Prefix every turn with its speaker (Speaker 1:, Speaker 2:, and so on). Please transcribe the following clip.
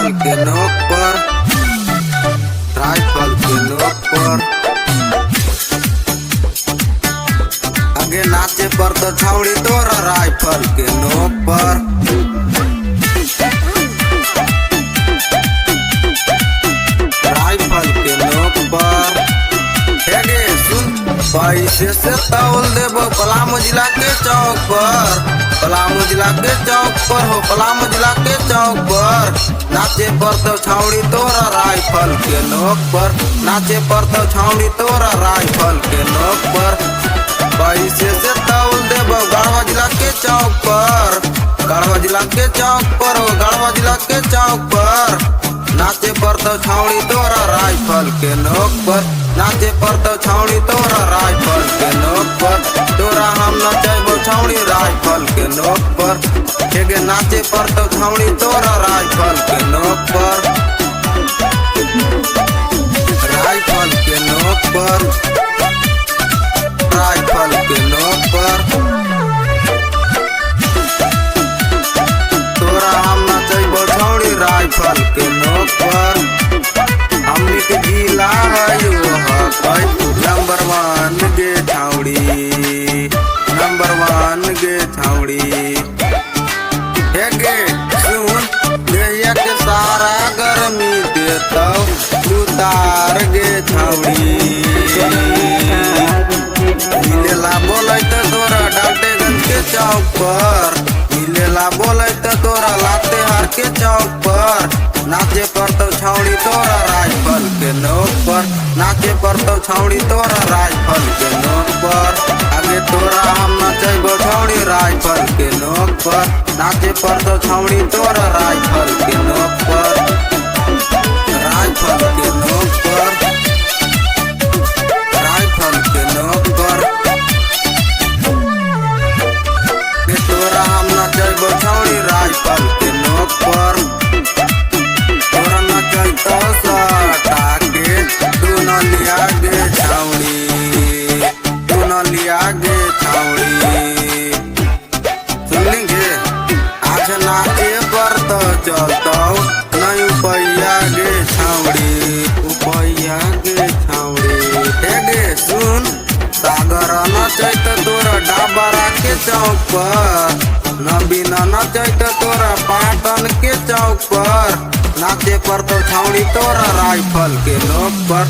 Speaker 1: Rifle के नोक पर, राइफल के नोक पर आगे नाचे पर तो छाउड़ी तोरा राइफल के नोक पर। राइफल के नोक पर हेगे सुन, पैसे से तौल देबो पलामू जिला के चौक पर, पलामू जिला के चौक पर हो, पलामू जिला के चौक पर नाचे पर तो छाउड़ी तोरा राइफल के नोक पर, नाचे पर तो छाउड़ी तोरा राइफल के नोक पर। पैसे से तौल देबो गढ़वा जिला के चौक पर, गढ़वा जिला के चौक पर हो, गढ़वा जिला के चौक पर नाचे पर तो छाउड़ी तोरा राइफल के नोक पर, नाचे पर तो छाउड़ी तोरा राइफल के नोक पर। तोरा हम नचैबो छाउड़ी राइफल के नोक पर, हेगे नाचे पर तो छाउड़ी तोरा राइफल के नोक पर, राइफल के नोक पर, राइफल के नोक पर तोरा हम नचैबो छाउड़ी राइफल के नोक पर। हमनी के जिला है नंबर 1 गे छाउड़ी, नंबर 1 गे छाउड़ी। हेगे सुन, देहिया के सारा गर्मी देतौ उतार गे छाउड़ी। मिलेला बोलै त तोरा डाल्टेगंज के चौक पर, मिलेला बोलै त तोरा लातेहार के चौक पर नाचे पर तो छाउड़ी तोरा राइफल के नोक पर, नाचे पर तो छाउड़ी तोरा राइफल के नोक पर। आगे तोरा हम नचैबो छाउड़ी राइफल के नोक पर, नाचे पर तो छाउड़ी तोरा राइफल के नोक पर, राइफल के नोक पर, राइफल के नोक पर तोरा हम नचैबो छाउड़ी राइफल के नोक पर। तोरा नचैतो सटा के तू न लिया गे छाउड़ी, तू न लिया गे छाउड़ी। सुनेंगे आज नाचे पर तो चलतौ नहीं उपैया गे छाउड़ी, उपैया गे छाउड़ी। हेगे सुन, सागर नचैत तोरा डाबरा के चौक पर, नबीना नचैत तोरा पाटन के चौक पर नाचे पर तो छाउड़ी तोरा राइफल के नोक पर।